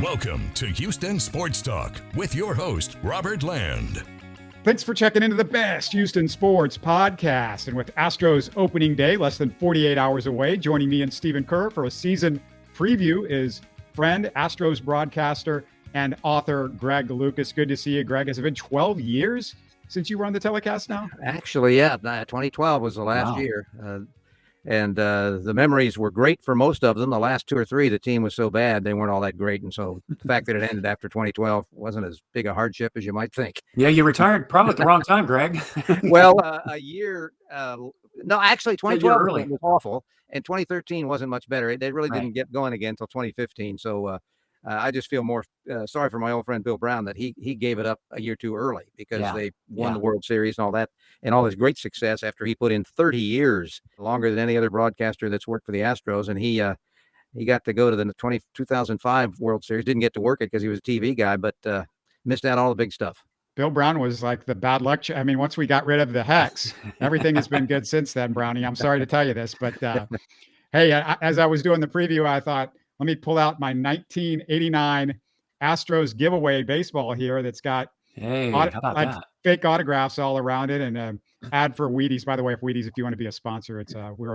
Welcome to Houston Sports Talk with your host, Robert Land. Thanks for checking into the best Houston sports podcast. And with Astros opening day less than 48 hours away, joining me and Stephen Kerr for a season preview is friend, Astros broadcaster, and author Greg Lucas. Good to see you, Greg. Has it been 12 years since you were on the telecast now? Actually, yeah. 2012 was the last year. And the memories were great for most of them. The last two or three, the team was so bad, they weren't all that great. And so the fact that it ended after 2012 wasn't as big a hardship as you might think. Yeah, you retired probably at the wrong time, Greg. Well, a year. No, actually, 2012 was awful. And 2013 wasn't much better. They really didn't get going again until 2015. So I just feel more sorry for my old friend Bill Brown that he gave it up a year too early because they won the World Series and all that, and all his great success after he put in 30 years, longer than any other broadcaster that's worked for the Astros. And he got to go to the 2005 World Series, didn't get to work it because he was a TV guy, but missed out all the big stuff. Bill Brown was like the bad luck. I mean, once we got rid of the hex, everything has been good since then, Brownie. I'm sorry to tell you this, but hey, as I was doing the preview, I thought, let me pull out my 1989 Astros giveaway baseball here that's got fake autographs all around it, and an ad for Wheaties. By the way, if you want to be a sponsor, it's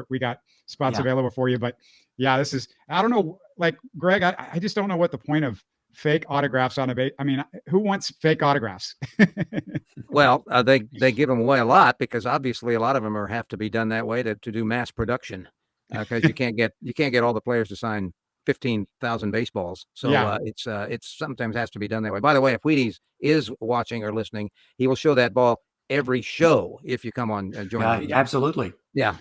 we got spots available for you. But yeah, this is, I don't know, like Greg, I just don't know what the point of fake autographs on a base. I mean, who wants fake autographs? Well, they give them away a lot because obviously a lot of them have to be done that way to do mass production because you can't get all the players to sign 15,000 baseballs. So it's sometimes has to be done that way. By the way, if Wheaties is watching or listening, he will show that ball every show if you come on join me. Absolutely. Yeah.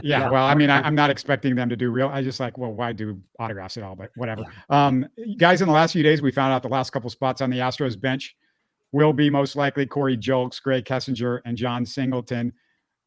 Well, I mean, I'm not expecting them to do real. I just why do autographs at all? But whatever. Guys, in the last few days, we found out the last couple spots on the Astros bench will be most likely Corey Julks, Greg Kessinger, and John Singleton.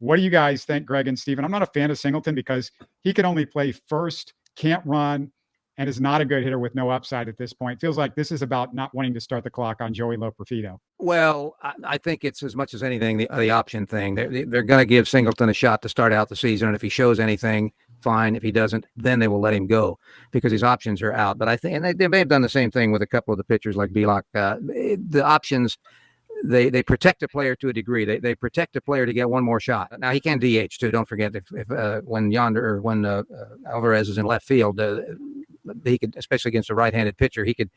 What do you guys think, Greg and Steven? I'm not a fan of Singleton because he can only play first, can't run, and is not a good hitter with no upside at this point. Feels like this is about not wanting to start the clock on Joey Loperfido. Well, I think it's as much as anything the option thing. They're going to give Singleton a shot to start out the season, and if he shows anything, fine. If he doesn't, then they will let him go because his options are out. But I think, and they may have done the same thing with a couple of the pitchers like Belak. The options, they protect a player to a degree. They protect a player to get one more shot. Now he can DH too. Don't forget if when Alvarez is in left field, he could, especially against a right-handed pitcher, he can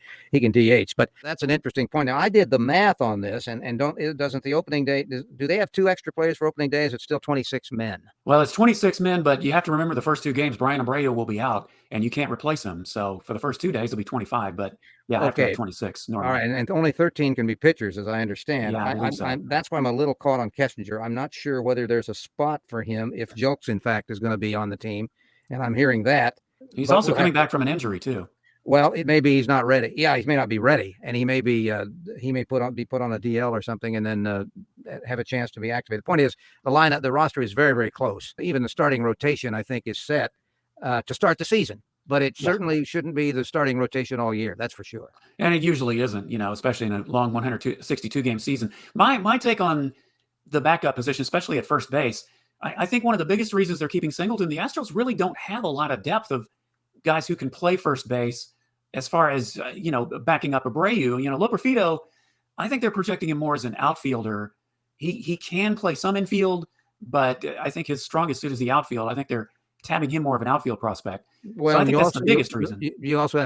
DH. But that's an interesting point. Now I did the math on this, and doesn't the opening day? Do they have two extra players for opening days? It's still 26 men. Well, it's 26 men, but you have to remember the first two games, Brian Abreu will be out, and you can't replace him. So for the first 2 days, it'll be 25. But after 26. Normally. All right, and only 13 can be pitchers, as I understand. Yeah, that's why I'm a little caught on Kessinger. I'm not sure whether there's a spot for him if Julks, in fact, is going to be on the team, and I'm hearing that. He's also coming back from an injury too. Well, it may be he's not ready. Yeah, he may not be ready, and he may be be put on a DL or something, and then have a chance to be activated. The point is, the roster is very, very close. Even the starting rotation, I think, is set to start the season. But it certainly shouldn't be the starting rotation all year. That's for sure. And it usually isn't, especially in a long 162 game season. My take on the backup position, especially at first base, I think one of the biggest reasons they're keeping Singleton, the Astros really don't have a lot of depth of guys who can play first base as far as, backing up Abreu. Loperfido, I think they're projecting him more as an outfielder. He can play some infield, but I think his strongest suit is the outfield. I think they're tabbing him more of an outfield prospect. Well, so I think that's the biggest reason. You also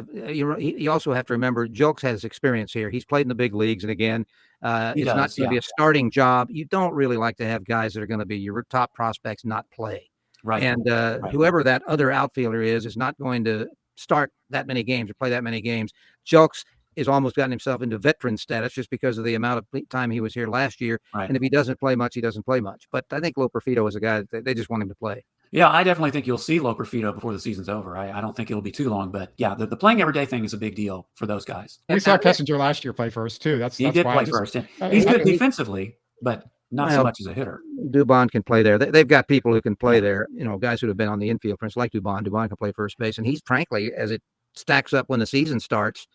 have to remember Julks has experience here. He's played in the big leagues, and again, it's not going to be a starting job. You don't really like to have guys that are going to be your top prospects not play. Right. And whoever that other outfielder is not going to start that many games or play that many games. Julks has almost gotten himself into veteran status just because of the amount of time he was here last year. Right. And if he doesn't play much, he doesn't play much. But I think Loperfido is a guy that they just want him to play. Yeah, I definitely think you'll see Loperfido before the season's over. I don't think it'll be too long, but yeah, the playing every day thing is a big deal for those guys. We saw Kessinger last year play first too. He did play first. He's good defensively, but not so much as a hitter. Dubon can play there. They've got people who can play there. Guys who have been on the infield, for instance, like Dubon. Dubon can play first base, and he's frankly, as it stacks up when the season starts,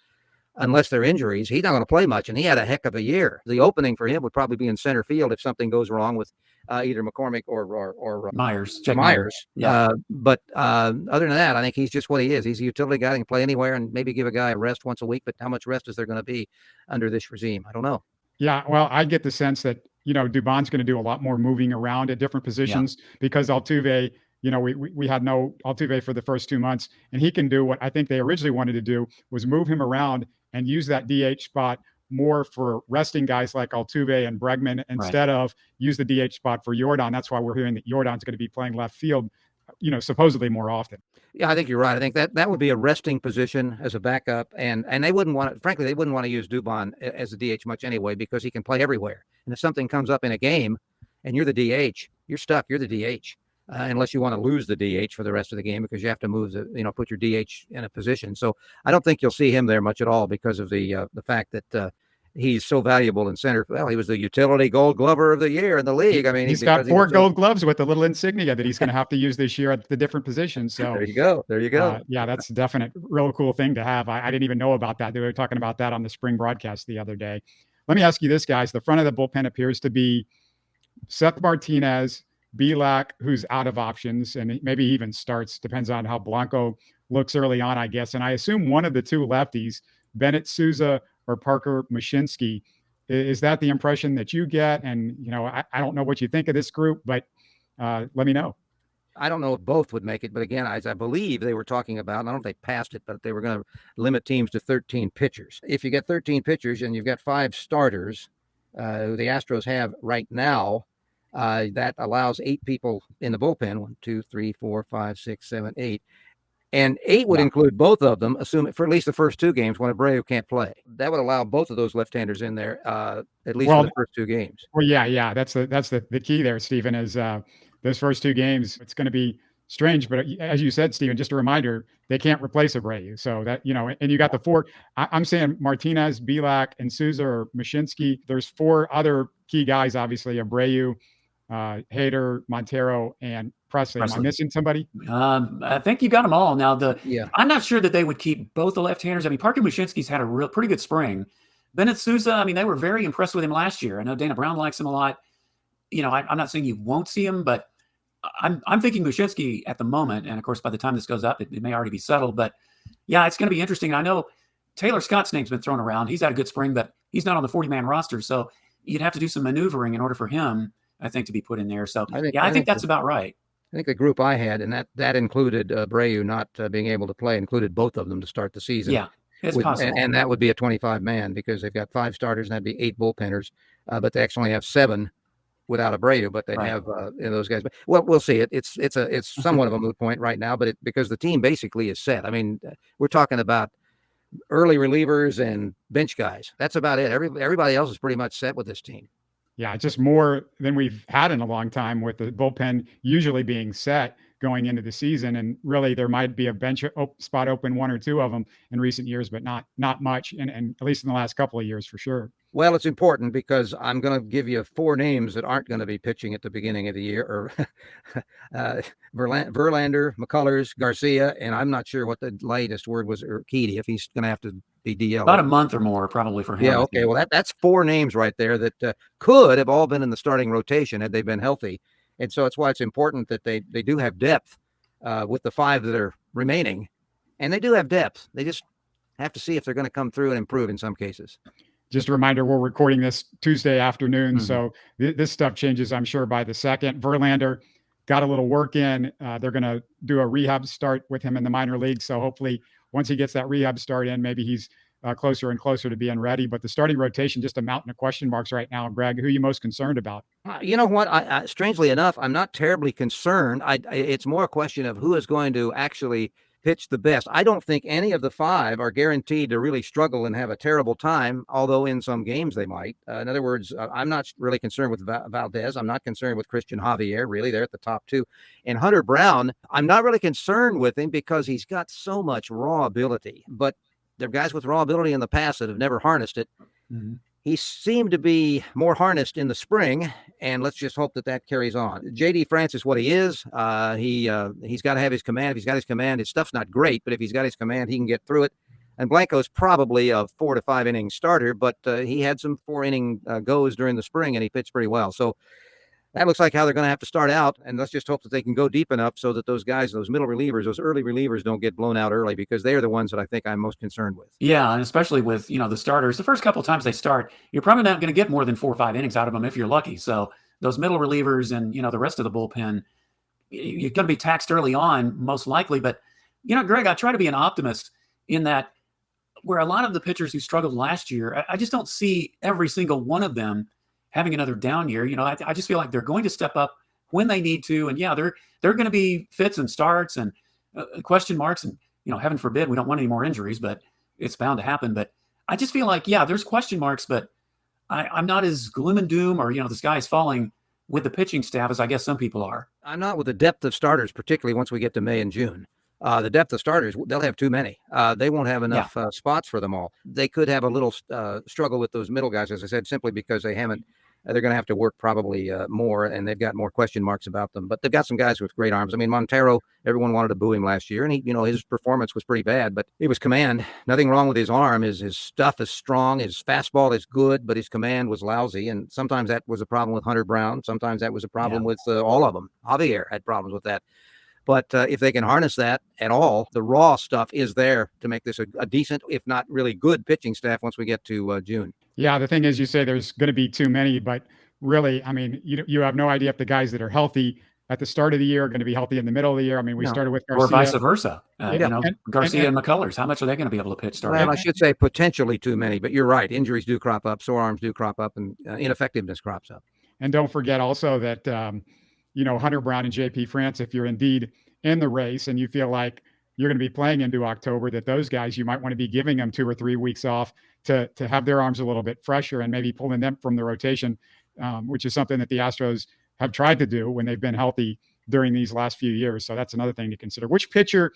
unless they're injuries, he's not going to play much. And he had a heck of a year. The opening for him would probably be in center field if something goes wrong with either McCormick or Myers, Jake Myers. Yeah. But other than that, I think he's just what he is. He's a utility guy that can play anywhere and maybe give a guy a rest once a week. But how much rest is there going to be under this regime? I don't know. Yeah, well, I get the sense that, Dubon's going to do a lot more moving around at different positions because Altuve, we had no Altuve for the first 2 months, and he can do what I think they originally wanted to do was move him around and use that DH spot more for resting guys like Altuve and Bregman instead of use the DH spot for Jordan. That's why we're hearing that Jordan's going to be playing left field, supposedly more often. Yeah, I think you're right. I think that would be a resting position as a backup, and they wouldn't want to. Frankly, they wouldn't want to use Dubon as a DH much anyway because he can play everywhere. And if something comes up in a game, and you're the DH, you're stuck. You're the DH unless you want to lose the DH for the rest of the game because you have to move put your DH in a position. So I don't think you'll see him there much at all because of the fact that. He's so valuable in center. Well, he was the utility Gold Glover of the year in the league. I mean, he's got 4 Gold Gloves with the little insignia that he's going to have to use this year at the different positions. So there you go. There you go. Yeah, that's a definite, real cool thing to have. I didn't even know about that. They were talking about that on the spring broadcast the other day. Let me ask you this, guys. The front of the bullpen appears to be Seth Martinez, Bielak, who's out of options, and maybe even starts. Depends on how Blanco looks early on, I guess. And I assume one of the two lefties, Bennett Souza or Parker Mashinsky. Is that the impression that you get? And, I don't know what you think of this group, but let me know. I don't know if both would make it, but again, as I believe they were talking about, and I don't know if they passed it, but they were going to limit teams to 13 pitchers. If you get 13 pitchers and you've got 5 starters, who the Astros have right now, that allows 8 people in the bullpen, 1, 2, 3, 4, 5, 6, 7, 8. And 8 would include both of them, assuming for at least the first 2 games when Abreu can't play. That would allow both of those left-handers in there, at least for the first 2 games. Well, yeah. That's the key there, Stephen, is those first 2 games. It's going to be strange, but as you said, Stephen, just a reminder, they can't replace Abreu. So that, and you got the 4. I'm saying Martinez, Bielak, and Souza or Mashinsky. There's 4 other key guys, obviously, Abreu, Hader, Montero, and Presley. Am I missing somebody? I think you got them all. Now, I'm not sure that they would keep both the left-handers. I mean, Parker Mashinsky's had a pretty good spring. Bennett Souza, I mean, they were very impressed with him last year. I know Dana Brown likes him a lot. I'm not saying you won't see him, but I'm thinking Mashinsky at the moment. And of course, by the time this goes up, it may already be settled. But yeah, it's going to be interesting. I know Taylor Scott's name's been thrown around. He's had a good spring, but he's not on the 40-man roster. So you'd have to do some maneuvering in order for him, I think, to be put in there. So I think that's about right. I think the group I had, and that included Abreu not being able to play, included both of them to start the season. Yeah, it's possible. And that would be a 25-man because they've got 5 starters, and that'd be 8 bullpenners. But they actually have 7 without Abreu, but they have those guys. But we'll see. It's somewhat of a moot point right now, but because the team basically is set. I mean, we're talking about early relievers and bench guys. That's about it. Everybody else is pretty much set with this team. Yeah, just more than we've had in a long time, with the bullpen usually being set going into the season. And really, there might be a bench spot open, 1 or 2 of them in recent years, but not much, and at least in the last couple of years for sure. Well, it's important because I'm going to give you 4 names that aren't going to be pitching at the beginning of the year, or Verlander, McCullers, Garcia, and I'm not sure what the latest word was, Urquidy, if he's going to have to be DL. About a month or more, probably, for him. Yeah, okay. Well, that's 4 names right there that could have all been in the starting rotation had they been healthy. And so it's why it's important that they do have depth with the 5 that are remaining. And they do have depth. They just have to see if they're going to come through and improve in some cases. Just a reminder, we're recording this Tuesday afternoon, so this stuff changes, I'm sure, by the second. Verlander got a little work in. They're going to do a rehab start with him in the minor league, so hopefully once he gets that rehab start in, maybe he's closer and closer to being ready. But the starting rotation, just a mountain of question marks right now. Greg, who are you most concerned about? You know what? I strangely enough, I'm not terribly concerned. It's more a question of who is going to actually pitch the best. I don't think any of the 5 are guaranteed to really struggle and have a terrible time, although in some games they might. In other words, I'm not really concerned with Valdez. I'm not concerned with Christian Javier, really. They're at the top 2. And Hunter Brown, I'm not really concerned with him because he's got so much raw ability. But there are guys with raw ability in the past that have never harnessed it. Mm-hmm. He seemed to be more harnessed in the spring, and let's just hope that carries on. J.D. France is what he is. He's got to have his command. If he's got his command, his stuff's not great, but if he's got his command, he can get through it. And Blanco's probably a 4 to 5 inning starter, but he had some 4 inning goes during the spring, and he pitched pretty well. So that looks like how they're going to have to start out. And let's just hope that they can go deep enough so that those guys, those middle relievers, those early relievers don't get blown out early, because they are the ones that I think I'm most concerned with. Yeah, and especially with, the starters, the first couple of times they start, you're probably not going to get more than 4 or 5 innings out of them if you're lucky. So those middle relievers and, the rest of the bullpen, you're going to be taxed early on, most likely. But, Greg, I try to be an optimist in that where a lot of the pitchers who struggled last year, I just don't see every single one of them having another down year. I just feel like they're going to step up when they need to. And yeah, they're going to be fits and starts and question marks. And, heaven forbid, we don't want any more injuries, but it's bound to happen. But I just feel like, yeah, there's question marks, but I'm not as gloom and doom or, the sky is falling with the pitching staff as I guess some people are. I'm not with the depth of starters, particularly once we get to May and June. The depth of starters, they'll have too many. They won't have enough spots for them all. They could have a little struggle with those middle guys, as I said, simply because they haven't. They're going to have to work probably more, and they've got more question marks about them. But they've got some guys with great arms. I mean, Montero, everyone wanted to boo him last year, and he, his performance was pretty bad, but it was command. Nothing wrong with his arm. His stuff is strong. His fastball is good, but his command was lousy. And sometimes that was a problem with Hunter Brown. Sometimes that was a problem with all of them. Javier had problems with that. But if they can harness that at all, the raw stuff is there to make this a decent, if not really good, pitching staff once we get to June. Yeah, the thing is, you say there's going to be too many, but really, I mean, you have no idea if the guys that are healthy at the start of the year are going to be healthy in the middle of the year. I mean, we started with Garcia. Or vice versa. Garcia and McCullers, how much are they going to be able to pitch starting? Well, I should say potentially too many, but you're right. Injuries do crop up, sore arms do crop up, and ineffectiveness crops up. And don't forget also that, Hunter Brown and JP France, if you're indeed in the race and you feel like you're going to be playing into October, that those guys, you might want to be giving them 2 or 3 weeks off to have their arms a little bit fresher and maybe pulling them from the rotation, which is something that the Astros have tried to do when they've been healthy during these last few years. So that's another thing to consider. Which pitcher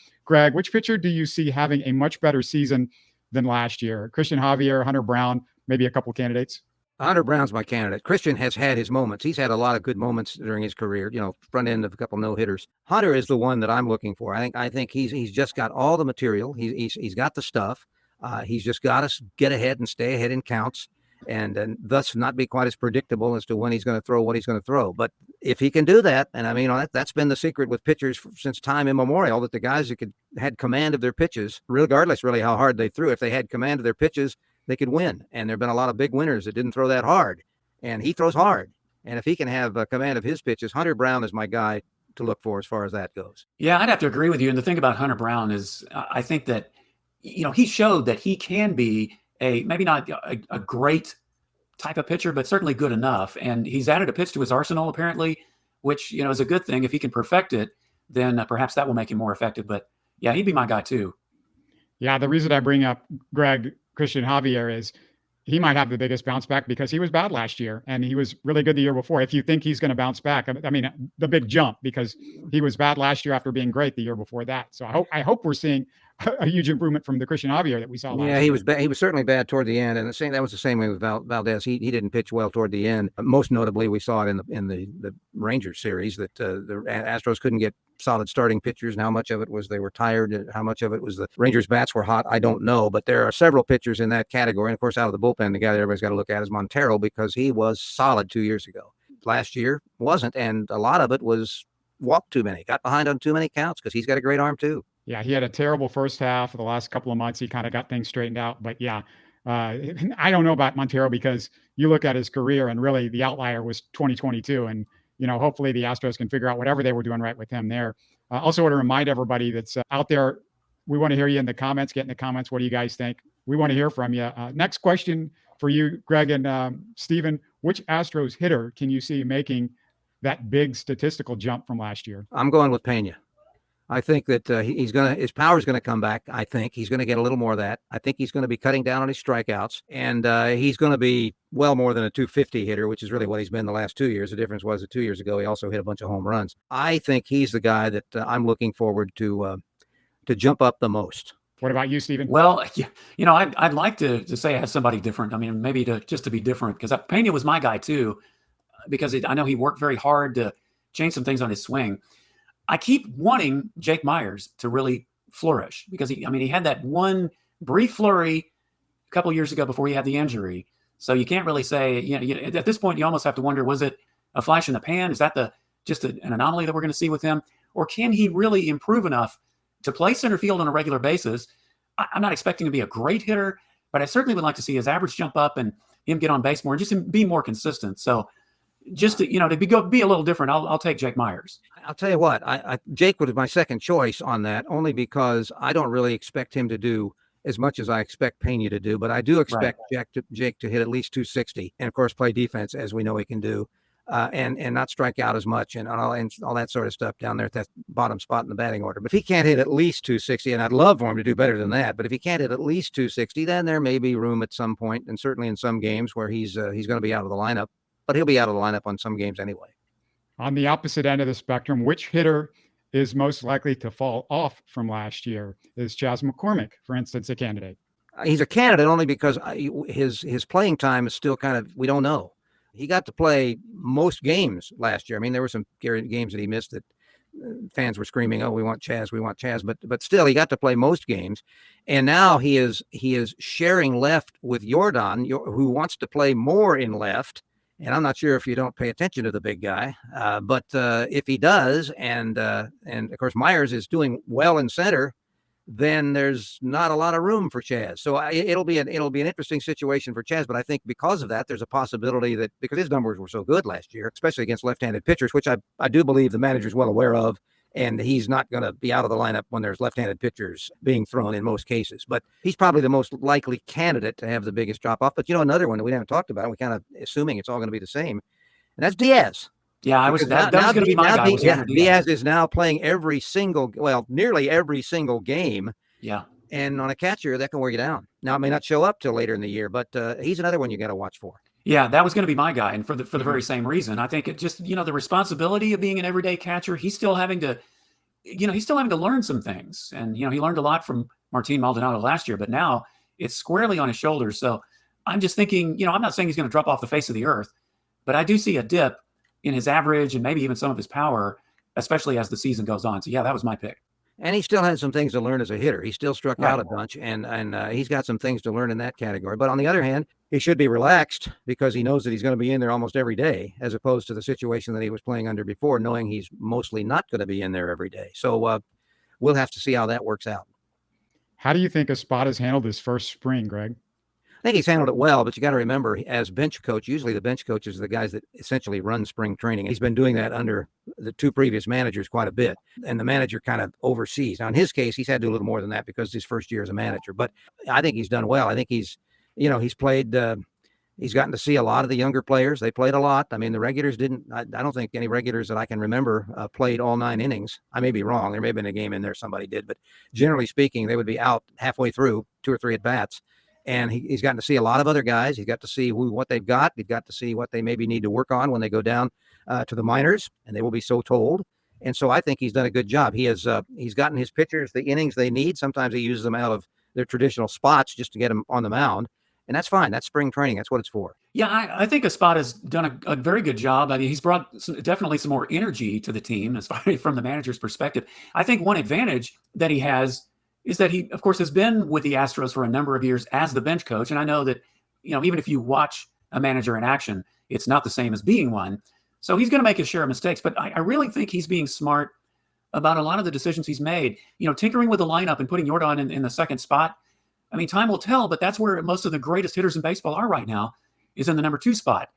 do you see having a much better season than last year? Christian Javier, Hunter Brown, maybe a couple candidates? Hunter Brown's my candidate. Christian has had his moments. He's had a lot of good moments during his career, front end of a couple no-hitters. Hunter is the one that I'm looking for. I think he's just got all the material. He's got the stuff. He's just got to get ahead and stay ahead in counts, and thus not be quite as predictable as to when he's going to throw what he's going to throw. But if he can do that, and I mean, that's been the secret with pitchers since time immemorial, that the guys who had command of their pitches, regardless really how hard they threw, if they had command of their pitches, they could win. And there have been a lot of big winners that didn't throw that hard, and he throws hard. And if he can have command of his pitches, Hunter Brown is my guy to look for as far as that goes. Yeah, I'd have to agree with you. And the thing about Hunter Brown is I think that, he showed that he can be maybe not a great type of pitcher, but certainly good enough. And he's added a pitch to his arsenal, apparently, which, is a good thing. If he can perfect it, then perhaps that will make him more effective. But yeah, he'd be my guy too. Yeah, the reason I bring up Christian Javier is he might have the biggest bounce back because he was bad last year and he was really good the year before. If you think he's going to bounce back, I mean, the big jump, because he was bad last year after being great the year before that. So I hope we're seeing a huge improvement from the Christian Javier that we saw last year. Yeah, he was bad. He was certainly bad toward the end, and that was the same way with Valdez. He didn't pitch well toward the end. Most notably, we saw it in the Rangers series that the Astros couldn't get solid starting pitchers, and how much of it was they were tired, and how much of it was the Rangers' bats were hot, I don't know. But there are several pitchers in that category, and of course, out of the bullpen, the guy that everybody's got to look at is Montero, because he was solid 2 years ago. Last year wasn't, and a lot of it was walked too many, got behind on too many counts, because he's got a great arm too. Yeah, he had a terrible first half. The last couple of months, he kind of got things straightened out. But yeah, I don't know about Montero, because you look at his career and really the outlier was 2022. And, hopefully the Astros can figure out whatever they were doing right with him there. Also want to remind everybody that's out there, we want to hear you in the comments. Get in the comments. What do you guys think? We want to hear from you. Next question for you, Greg and Stephen. Which Astros hitter can you see making that big statistical jump from last year? I'm going with Pena. I think that his power is going to come back. I think he's going to get a little more of that. I think he's going to be cutting down on his strikeouts, and he's going to be well more than a 250 hitter, which is really what he's been the last 2 years. The difference was that 2 years ago, he also hit a bunch of home runs. I think he's the guy that I'm looking forward to jump up the most. What about you, Stephen? Well, I'd like to say I have somebody different. I mean, maybe just to be different, because Pena was my guy too, because I know he worked very hard to change some things on his swing. I keep wanting Jake Myers to really flourish, because he had that one brief flurry a couple years ago before he had the injury. So you can't really say, at this point, you almost have to wonder, was it a flash in the pan? Is that an anomaly that we're going to see with him? Or can he really improve enough to play center field on a regular basis? I'm not expecting to be a great hitter, but I certainly would like to see his average jump up and him get on base more and just be more consistent. So just to be a little different, I'll take Jake Meyers. I'll tell you what, Jake was my second choice on that, only because I don't really expect him to do as much as I expect Pena to do, but I do expect Jake to hit at least 260 and of course play defense as we know he can do, and not strike out as much and all that sort of stuff down there at that bottom spot in the batting order. But if he can't hit at least 260, and I'd love for him to do better than that, but if he can't hit at least 260, then there may be room at some point, and certainly in some games where he's going to be out of the lineup, but he'll be out of the lineup on some games anyway. On the opposite end of the spectrum, which hitter is most likely to fall off from last year? Is Chas McCormick, for instance, a candidate? He's a candidate only because his playing time is still kind of, we don't know. He got to play most games last year. I mean, there were some games that he missed that fans were screaming, "Oh, we want Chas, we want Chas." But still, he got to play most games, and now he is sharing left with Jordan, who wants to play more in left. And I'm not sure if you don't pay attention to the big guy, but if he does, and of course Meyers is doing well in center, then there's not a lot of room for Chas. So it'll be an interesting situation for Chas. But I think because of that, there's a possibility that because his numbers were so good last year, especially against left-handed pitchers, which I do believe the manager's well aware of, and he's not going to be out of the lineup when there's left-handed pitchers being thrown in most cases. But he's probably the most likely candidate to have the biggest drop-off. But, another one that we haven't talked about, we're kind of assuming it's all going to be the same, and that's Diaz. Yeah, that was going to be my guy. Diaz is now playing nearly every single game. Yeah. And on a catcher, that can wear you down. Now, it may not show up till later in the year, but he's another one you got to watch for. Yeah, that was going to be my guy, and for the very same reason. I think it just, the responsibility of being an everyday catcher, he's still having to learn some things. And, he learned a lot from Martin Maldonado last year, but now it's squarely on his shoulders. So I'm just thinking, I'm not saying he's going to drop off the face of the earth, but I do see a dip in his average and maybe even some of his power, especially as the season goes on. So yeah, that was my pick. And he still has some things to learn as a hitter. He still struck out a bunch, and he's got some things to learn in that category. But on the other hand, he should be relaxed because he knows that he's going to be in there almost every day, as opposed to the situation that he was playing under before, knowing he's mostly not going to be in there every day. So we'll have to see how that works out. How do you think Espada's handled his first spring, Greg? I think he's handled it well, but you got to remember, as bench coach, usually the bench coaches are the guys that essentially run spring training. He's been doing that under the two previous managers quite a bit, and the manager kind of oversees. Now, in his case, he's had to do a little more than that because it's his first year as a manager, but I think he's done well. I think he's played, he's gotten to see a lot of the younger players. They played a lot. I mean, the regulars didn't, I don't think any regulars that I can remember played all 9 innings. I may be wrong. There may have been a game in there somebody did, but generally speaking, they would be out halfway through 2 or 3 at-bats. And he's gotten to see a lot of other guys. He's got to see what they've got. He's got to see what they maybe need to work on when they go down to the minors, and they will be so told. And so I think he's done a good job. He's gotten his pitchers the innings they need. Sometimes he uses them out of their traditional spots just to get them on the mound. And that's fine. That's spring training. That's what it's for. Yeah, I think Espada's done a very good job. I mean, he's brought definitely some more energy to the team as far from the manager's perspective. I think one advantage that he has is that he, of course, has been with the Astros for a number of years as the bench coach. And I know that, even if you watch a manager in action, it's not the same as being one. So he's going to make his share of mistakes. But I really think he's being smart about a lot of the decisions he's made. Tinkering with the lineup and putting Jordan in the second spot. I mean, time will tell, but that's where most of the greatest hitters in baseball are right now, is in the number 2 spot.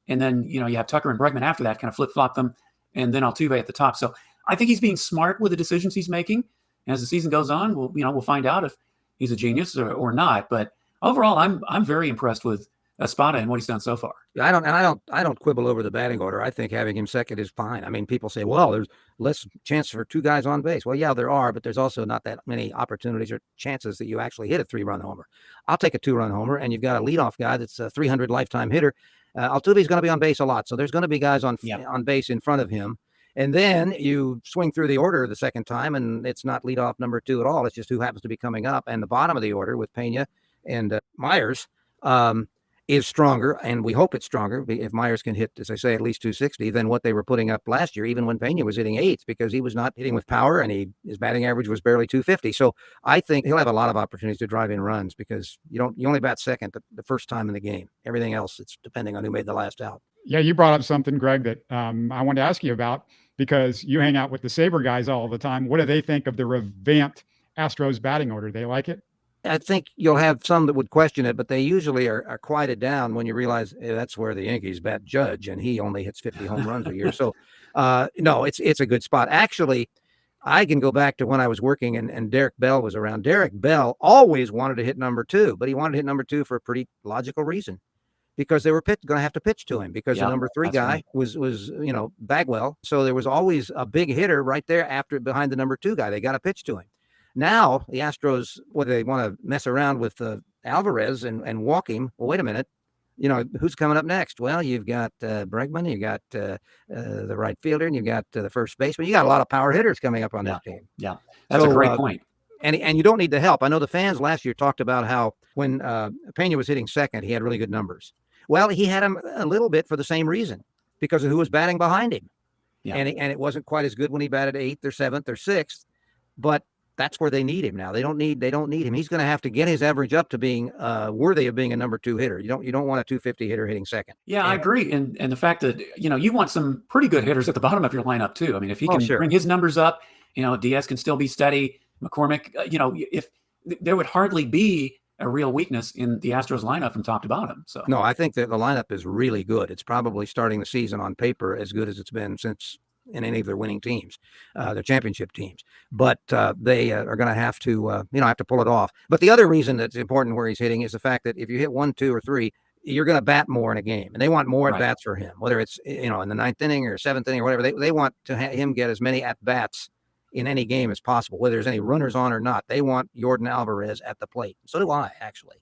And then, you have Tucker and Bregman after that, kind of flip-flop them, and then Altuve at the top. So I think he's being smart with the decisions he's making. And as the season goes on, we'll find out if he's a genius or not. But overall, I'm very impressed with Espada and what he's done so far. I don't quibble over the batting order. I think having him second is fine. I mean, people say, well, there's less chance for 2 guys on base. Well, yeah, there are, but there's also not that many opportunities or chances that you actually hit a 3-run homer. I'll take a 2-run homer, and you've got a leadoff guy that's a 300 lifetime hitter. Altuve's going to be on base a lot, so there's going to be guys on base in front of him. And then you swing through the order the second time, and it's not leadoff number 2 at all. It's just who happens to be coming up. And the bottom of the order with Pena and Meyers is stronger, and we hope it's stronger if Meyers can hit, as I say, at least 260 than what they were putting up last year, even when Pena was hitting 8th, because he was not hitting with power, and his batting average was barely 250. So I think he'll have a lot of opportunities to drive in runs because you only bat second the first time in the game. Everything else, it's depending on who made the last out. Yeah, you brought up something, Greg, that I wanted to ask you about because you hang out with the Sabre guys all the time. What do they think of the revamped Astros batting order? They like it? I think you'll have some that would question it, but they usually are quieted down when you realize that's where the Yankees bat Judge, and he only hits 50 home runs a year. So, no, it's a good spot. Actually, I can go back to when I was working and Derek Bell was around. Derek Bell always wanted to hit number 2, but he wanted to hit number 2 for a pretty logical reason. Because they were going to have to pitch to him because the number 3 guy right. was Bagwell. So there was always a big hitter right there behind the number 2 guy. They got to pitch to him. Now the Astros, they want to mess around with Alvarez and walk him. Well, wait a minute. Who's coming up next? Well, you've got Bregman, you got the right fielder, and you got the first baseman. You got a lot of power hitters coming up on this team. Yeah, that's a great point. And you don't need the help. I know the fans last year talked about how when Pena was hitting second, he had really good numbers. Well, he had him a little bit for the same reason, because of who was batting behind him. Yeah. And it wasn't quite as good when he batted 8th or 7th or 6th, but that's where they need him now. They don't need him. He's going to have to get his average up to being worthy of being a number 2 hitter. You don't want a 250 hitter hitting second. Yeah, I agree. And the fact that, you want some pretty good hitters at the bottom of your lineup too. I mean, if he can bring his numbers up, Diaz can still be steady. McCormick, if there would hardly be a real weakness in the Astros lineup from top to bottom. So no, I think that the lineup is really good. It's probably starting the season on paper as good as it's been since in any of their winning teams, their championship teams. But they are going to have to, have to pull it off. But the other reason that's important where he's hitting is the fact that if you hit 1, 2, or 3, you're going to bat more in a game, and they want more at bats for him. Whether it's in the 9th inning or 7th inning or whatever, they want to have him get as many at bats in any game as possible, whether there's any runners on or not. They want Jordan Alvarez at the plate. So do I, actually.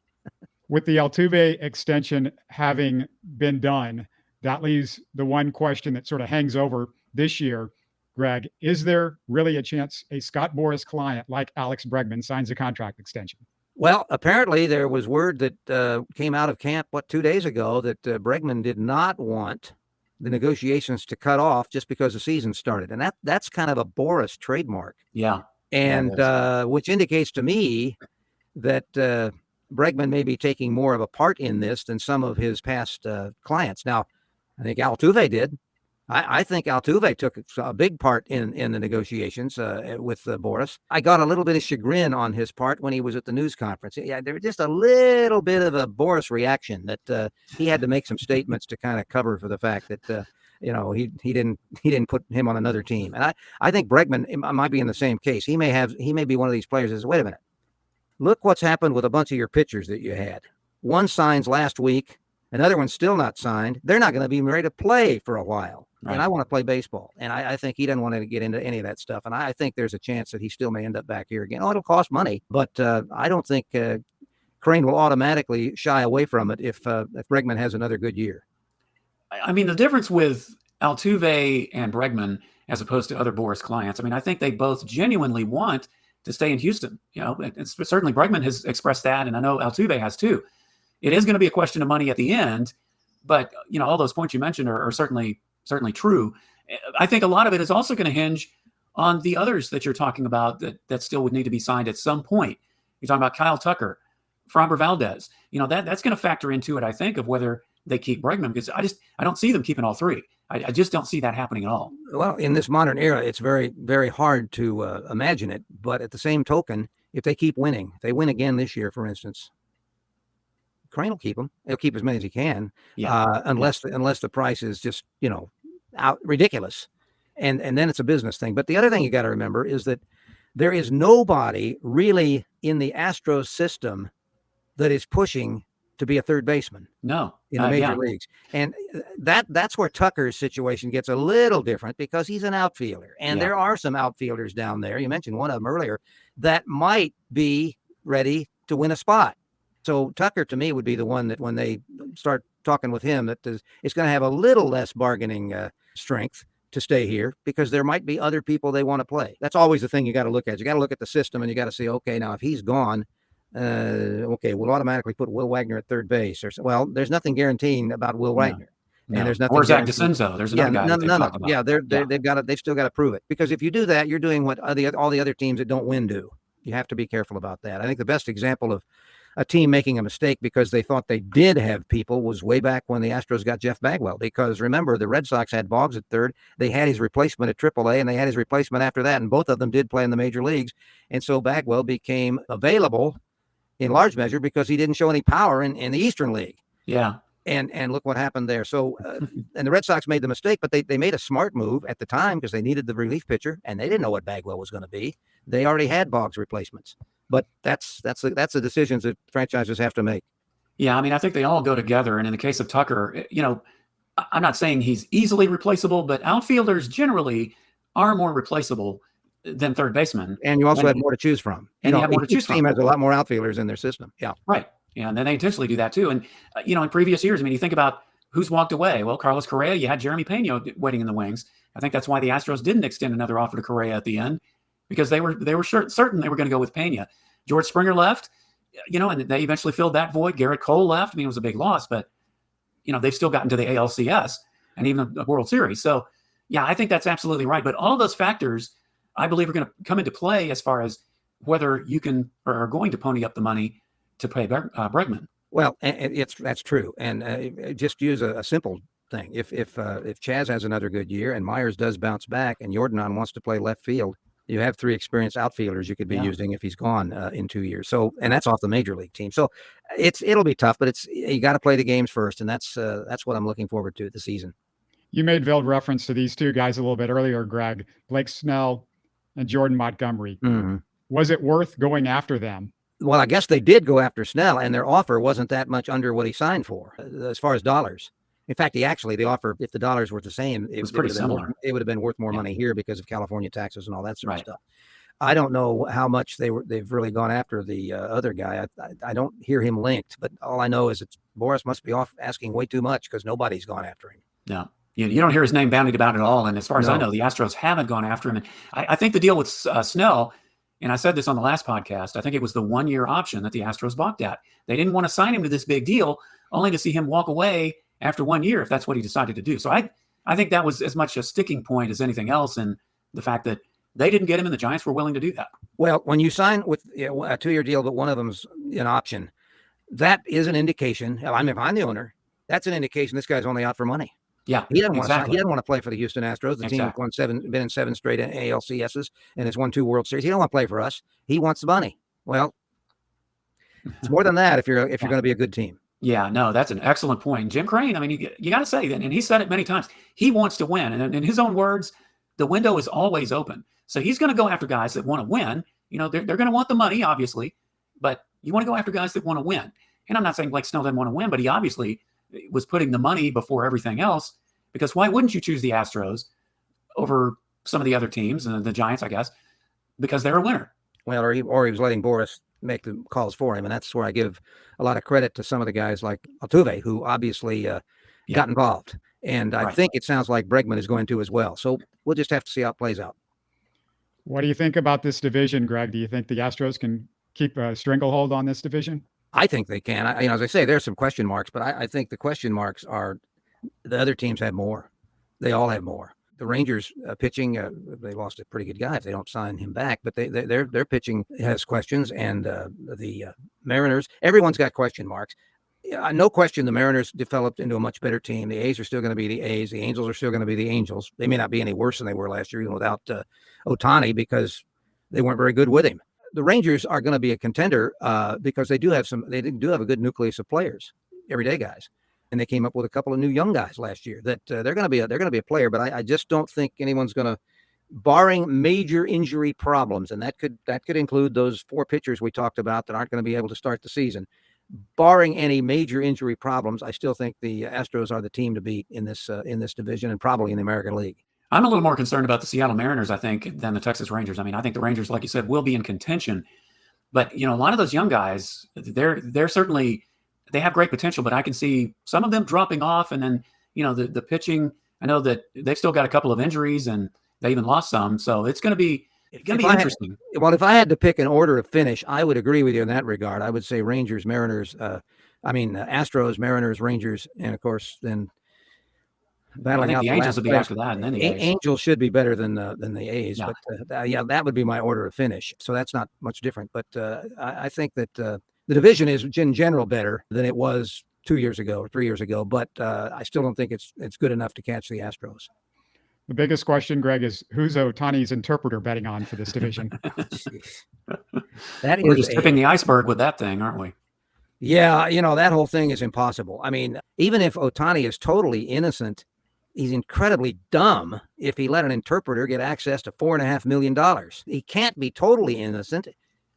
With the Altuve extension having been done, that leaves the one question that sort of hangs over this year, Greg. Is there really a chance a Scott Boras client like Alex Bregman signs a contract extension? Well, apparently there was word that came out of camp, 2 days ago, that Bregman did not want the negotiations to cut off just because the season started. And that's kind of a Boras trademark. Yeah. And which indicates to me that Bregman may be taking more of a part in this than some of his past clients. Now, I think Altuve did. I think Altuve took a big part in the negotiations with Boras. I got a little bit of chagrin on his part when he was at the news conference. Yeah, there was just a little bit of a Boras reaction that he had to make some statements to kind of cover for the fact that he didn't put him on another team. And I think Bregman might be in the same case. He may be one of these players that says, wait a minute, look what's happened with a bunch of your pitchers that you had. One signs last week, another one's still not signed. They're not going to be ready to play for a while. Right. And I want to play baseball. And I think he doesn't want to get into any of that stuff. And I think there's a chance that he still may end up back here again. It'll cost money, but I don't think Crane will automatically shy away from it if Bregman has another good year. I mean, the difference with Altuve and Bregman as opposed to other Boras clients, I mean, I think they both genuinely want to stay in Houston. Certainly Bregman has expressed that, and I know Altuve has too. It is going to be a question of money at the end, but all those points you mentioned are certainly true. I think a lot of it is also going to hinge on the others that you're talking about that still would need to be signed at some point. You're talking about Kyle Tucker, Framber Valdez. That's going to factor into it, I think, of whether they keep Bregman, because I don't see them keeping all 3. I just don't see that happening at all. Well, in this modern era, it's very, very hard to imagine it. But at the same token, if they keep winning, if they win again this year, for instance, Crane will keep them. He'll keep as many as he can, unless the price is just out ridiculous, and then it's a business thing. But the other thing you got to remember is that there is nobody really in the Astros system that is pushing to be a third baseman. No, in the major leagues, and that's where Tucker's situation gets a little different because he's an outfielder, and there are some outfielders down there. You mentioned one of them earlier that might be ready to win a spot. So Tucker, to me, would be the one that when they start talking with him, that it's going to have a little less bargaining strength to stay here because there might be other people they want to play. That's always the thing you got to look at. You got to look at the system and you got to say, okay, now if he's gone, we'll automatically put Will Wagner at third base. Well, there's nothing guaranteeing about Will Wagner. No. And there's nothing. Or Zach DeCenzo. There's another guy. None of them. Yeah, they've still got to prove it, because if you do that, you're doing what all the other teams that don't win do. You have to be careful about that. I think the best example a team making a mistake because they thought they did have people was way back when the Astros got Jeff Bagwell. Because remember, the Red Sox had Boggs at third. They had his replacement at AAA, and they had his replacement after that, and both of them did play in the major leagues. And so Bagwell became available in large measure because he didn't show any power in the Eastern League. Yeah. And look what happened there. So, and the Red Sox made the mistake, but they made a smart move at the time because they needed the relief pitcher, and they didn't know what Bagwell was going to be. They already had Boggs replacements. But that's the decisions that franchises have to make. Yeah, I mean, I think they all go together. And in the case of Tucker, I'm not saying he's easily replaceable, but outfielders generally are more replaceable than third baseman. And you also have more to choose from. And you have more to choose from. Each team has a lot more outfielders in their system. Yeah. Right. Yeah, and then they intentionally do that too. And, in previous years, I mean, you think about who's walked away. Well, Carlos Correa, you had Jeremy Pena waiting in the wings. I think that's why the Astros didn't extend another offer to Correa at the end, because they were certain they were going to go with Pena. George Springer left, and they eventually filled that void. Garrett Cole left. I mean, it was a big loss, but, they've still gotten to the ALCS and even a World Series. So, yeah, I think that's absolutely right. But all of those factors, I believe, are going to come into play as far as whether you can or are going to pony up the money to pay Bregman. Well, that's true. And just use a simple thing. If Chaz has another good year and Myers does bounce back and Jordan wants to play left field, you have 3 experienced outfielders you could be using if he's gone in 2 years. So, and that's off the major league team. So it'll be tough, but you got to play the games first, and that's what I'm looking forward to this season. You made veiled reference to these 2 guys a little bit earlier, Greg, Blake Snell and Jordan Montgomery. Mm-hmm. Was it worth going after them? Well, I guess they did go after Snell, and their offer wasn't that much under what he signed for as far as dollars. In fact, the offer, if the dollars were the same, it was pretty similar. It would have been worth more money here because of California taxes and all that sort of stuff. I don't know how much they've really gone after the other guy. I don't hear him linked, but all I know is Boris must be off asking way too much because nobody's gone after him. No. You don't hear his name bandied about at all. And as far as I know, the Astros haven't gone after him. And I think the deal with Snell, and I said this on the last podcast, I think it was the 1-year option that the Astros balked at. They didn't want to sign him to this big deal, only to see him walk away after 1 year, if that's what he decided to do. So I think that was as much a sticking point as anything else, and the fact that they didn't get him and the Giants were willing to do that. Well, when you sign with a 2-year deal, but one of them's an option, that is an indication. If I'm the owner, that's an indication this guy's only out for money. Yeah, he doesn't want to play for the Houston Astros. The team has been in 7 straight ALCSs and has won 2 World Series. He don't want to play for us. He wants the money. Well, it's more than that if you're going to be a good team. Yeah, no, that's an excellent point. Jim Crane, I mean, you got to say that, and he said it many times, he wants to win. And in his own words, the window is always open. So he's going to go after guys that want to win. They're going to want the money, obviously, but you want to go after guys that want to win. And I'm not saying Blake Snell didn't want to win, but he obviously was putting the money before everything else, because why wouldn't you choose the Astros over some of the other teams, and the Giants, I guess, because they're a winner. Well, or he was letting Boris make the calls for him, and that's where I give a lot of credit to some of the guys like Altuve, who obviously got involved. And I think it sounds like Bregman is going to as well. So we'll just have to see how it plays out. What do you think about this division, Greg? Do you think the Astros can keep a stranglehold on this division? I think they can. As I say, there's some question marks, but I think the question marks are the other teams have more. They all have more. The Rangers pitching, they lost a pretty good guy if they don't sign him back, but their pitching has questions, and the Mariners, everyone's got question marks. No question the Mariners developed into a much better team. The A's are still going to be the A's. The Angels are still going to be the Angels. They may not be any worse than they were last year, even without Ohtani, because they weren't very good with him. The Rangers are going to be a contender because they do have a good nucleus of players, everyday guys. And they came up with a couple of new young guys last year that they're going to be a player. But I just don't think anyone's going to, barring major injury problems, and that could include those 4 pitchers we talked about that aren't going to be able to start the season. Barring any major injury problems, I still think the Astros are the team to beat in this division and probably in the American League. I'm a little more concerned about the Seattle Mariners, I think, than the Texas Rangers. I mean, I think the Rangers, like you said, will be in contention. But, a lot of those young guys, they're certainly, they have great potential, but I can see some of them dropping off. And then, the pitching, I know that they've still got a couple of injuries and they even lost some. So it's going to be interesting. If I had to pick an order of finish, I would agree with you in that regard. I would say Rangers, Mariners, Astros, Mariners, Rangers, and of course, then battling out the Angels would be after that, and then the A's. Angels should be better than the A's, yeah. But that would be my order of finish. So that's not much different. But I think that The division is in general better than it was 2 years ago or 3 years ago, but I still don't think it's good enough to catch the Astros. The biggest question, Greg, is who's Ohtani's interpreter betting on for this division? We're just tipping the iceberg with that thing, aren't we? Yeah, that whole thing is impossible. I mean, even if Ohtani is totally innocent, he's incredibly dumb if he let an interpreter get access to $4.5 million. He can't be totally innocent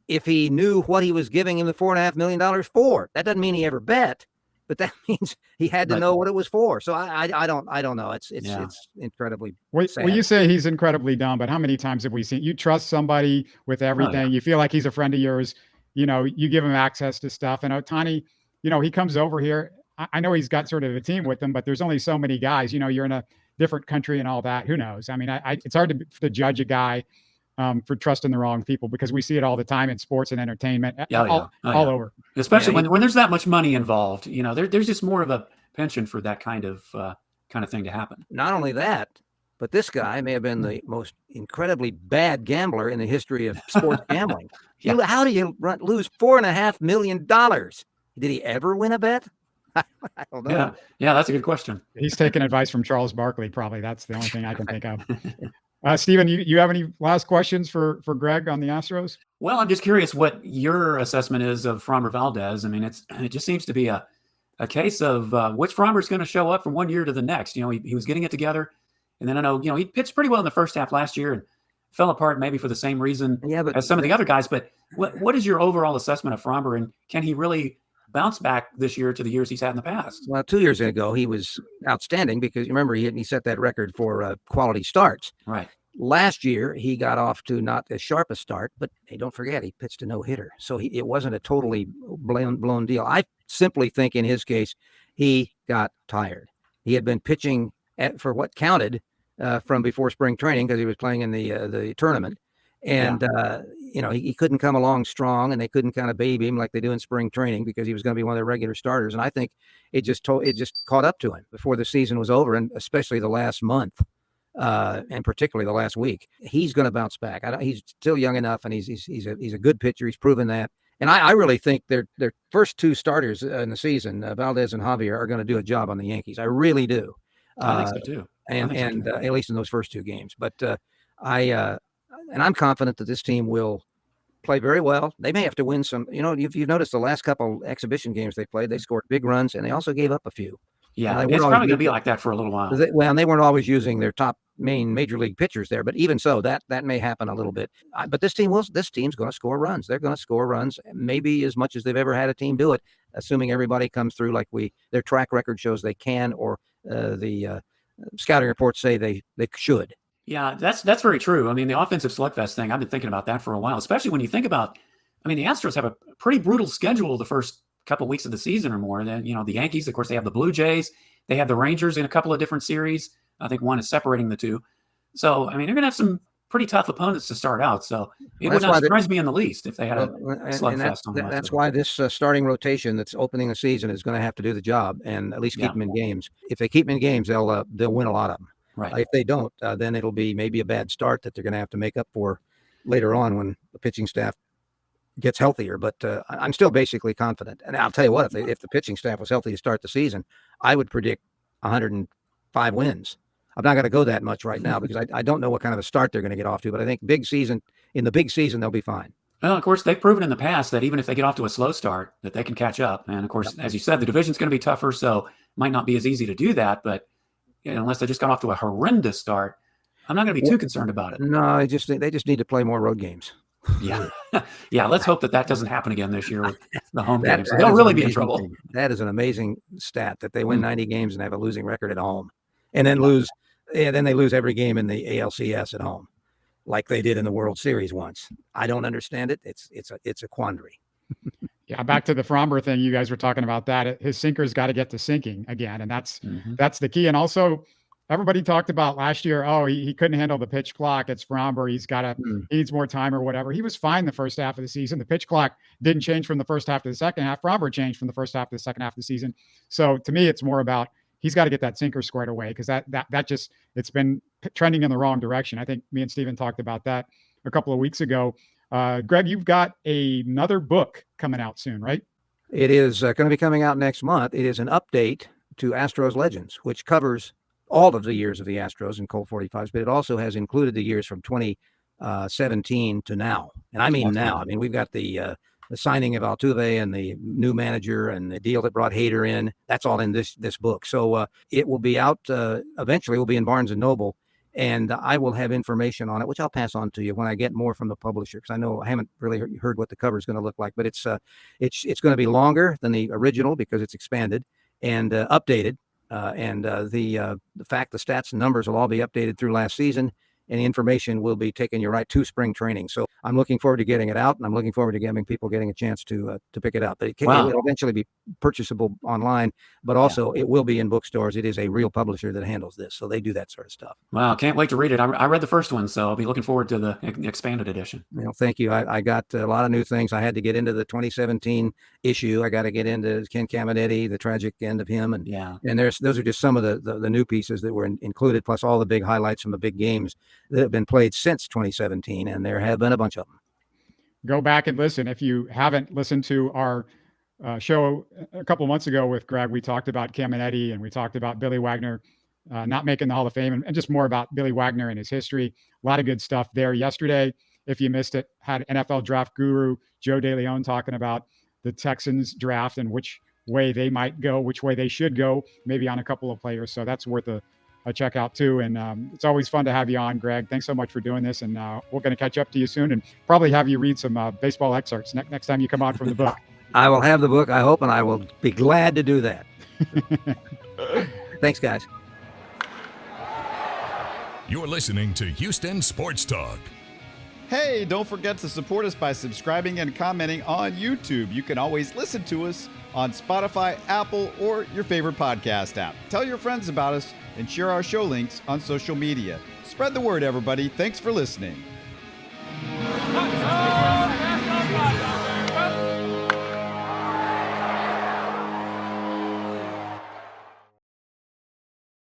if he knew what he was giving him the $4.5 million for. That doesn't mean he ever bet, but that means he had to know what it was for. So I don't know. It's incredibly sad. Well, you say he's incredibly dumb, but how many times have we seen you trust somebody with everything? Oh, yeah. You feel like he's a friend of yours. You give him access to stuff. And Ohtani, he comes over here. I know he's got sort of a team with him, but there's only so many guys. You're in a different country and all that. Who knows? I mean, it's hard to judge a guy for trusting the wrong people, because we see it all the time in sports and entertainment, all over. Especially when there's that much money involved. There's just more of a penchant for that kind of thing to happen. Not only that, but this guy may have been the most incredibly bad gambler in the history of sports gambling. Yeah. How do you lose $4.5 million? Did he ever win a bet? I don't know. Yeah, that's a good question. He's taking advice from Charles Barkley, probably. That's the only thing I can think of. Stephen, you have any last questions for Greg on the Astros? Well, I'm just curious what your assessment is of Framber Valdez. I mean, it just seems to be a case of which Framber's going to show up from one year to the next. He was getting it together, and then I know he pitched pretty well in the first half last year and fell apart maybe for the same reason as some of the other guys. But what is your overall assessment of Framber, and can he really bounce back this year to the years he's had in the past? Well, 2 years ago, he was outstanding because remember, he set that record for quality starts. Right. Last year, he got off to not as sharp a start, but hey, don't forget, he pitched a no-hitter. So it wasn't a totally blown deal. I simply think in his case, he got tired. He had been pitching for what counted from before spring training because he was playing in the tournament. And, he couldn't come along strong, and they couldn't kind of baby him like they do in spring training because he was going to be one of their regular starters. And I think it just caught up to him before the season was over, and especially the last month. And particularly the last week, he's going to bounce back. He's still young enough, and he's a good pitcher. He's proven that. And I really think their first two starters in the season, Valdez and Javier, are going to do a job on the Yankees. I really do. I think so too. And at least in those first two games. But I'm confident that this team will play very well. They may have to win some. If you've noticed the last couple exhibition games they played, they scored big runs, and they also gave up a few. Yeah, it's probably going to be like that for a little while. And they weren't always using their top main major league pitchers there, but even so, that may happen a little bit. But this team's going to score runs. They're going to score runs, maybe as much as they've ever had a team do it, assuming everybody comes through like their track record shows they can, or the scouting reports say they should. Yeah, that's very true. I mean, the offensive slugfest thing, I've been thinking about that for a while, especially when you think about, the Astros have a pretty brutal schedule the first couple of weeks of the season or more. Then, the Yankees, of course, they have the Blue Jays. They have the Rangers in a couple of different series. I think one is separating the two. So, they're going to have some pretty tough opponents to start out. So it would not surprise me in the least if they had a slugfest on the That's why this starting rotation that's opening the season is going to have to do the job and at least keep them in games. If they keep them in games, they'll win a lot of them. Right. If they don't, then it'll be maybe a bad start that they're going to have to make up for later on when the pitching staff gets healthier. But I'm still basically confident. And I'll tell you what, if the pitching staff was healthy to start the season, I would predict 105 wins. I'm not going to go that much right now because I don't know what kind of a start they're going to get off to. But I think in the big season, they'll be fine. Well, of course, they've proven in the past that even if they get off to a slow start, that they can catch up. And of course, as you said, the division's going to be tougher, so it might not be as easy to do that. But unless they just got off to a horrendous start, I'm not going to be too concerned about it. No, they just need to play more road games. Yeah. Let's hope that doesn't happen again this year with the home games. They'll really be in trouble. That is an amazing stat that they win 90 games and have a losing record at home, and then lose. Yeah, then they lose every game in the ALCS at home, like they did in the World Series once. I don't understand it. It's a quandary. Yeah, back to the Framber thing. You guys were talking about that. His sinker's got to get to sinking again, and that's the key. And also, everybody talked about last year. Oh, he couldn't handle the pitch clock. It's Framber. He needs more time or whatever. He was fine the first half of the season. The pitch clock didn't change from the first half to the second half. Framber changed from the first half to the second half of the season. So to me, it's more about he's got to get that sinker squared away because that it's been trending in the wrong direction. I think me and Stephen talked about that a couple of weeks ago. Greg, you've got another book coming out soon, right? It is going to be coming out next month. It is an update to Astros Legends, which covers all of the years of the Astros in Colt 45s, but it also has included the years from 2017 to now. And I mean now. I mean, we've got the signing of Altuve and the new manager and the deal that brought Hader in. That's all in this book. So it will be out eventually. Will be in Barnes and Noble, and I will have information on it, which I'll pass on to you when I get more from the publisher, because I know I haven't really heard what the cover is going to look like. But it's going to be longer than the original because it's expanded and updated. And the fact, the stats and numbers will all be updated through last season, and the information will be taking you right to spring training. So I'm looking forward to getting it out, and I'm looking forward to getting people getting a chance to pick it up. But it will eventually be purchasable online, but also it will be in bookstores. It is a real publisher that handles this, so they do that sort of stuff. Wow, can't wait to read it. I read the first one, so I'll be looking forward to the expanded edition. Well, thank you. I got a lot of new things. I had to get into the 2017 issue. I got to get into Ken Caminetti, the tragic end of him, and those are just some of the new pieces that were included, plus all the big highlights from the big games that have been played since 2017, and there have been a bunch of them. Go back and listen. If you haven't listened to our show a couple of months ago with Greg, we talked about Caminetti and we talked about Billy Wagner not making the Hall of Fame, and just more about Billy Wagner and his history. A lot of good stuff there. Yesterday, if you missed it, had NFL draft guru Joe DeLeon talking about the Texans draft and which way they might go, which way they should go, maybe on a couple of players. So that's worth a check out too. And it's always fun to have you on, Greg. Thanks so much for doing this. And we're going to catch up to you soon and probably have you read some baseball excerpts next time you come on from the book. I will have the book, I hope, and I will be glad to do that. Thanks, guys. You're listening to Houston Sports Talk. Hey, don't forget to support us by subscribing and commenting on YouTube. You can always listen to us on Spotify, Apple, or your favorite podcast app. Tell your friends about us and share our show links on social media. Spread the word, everybody. Thanks for listening.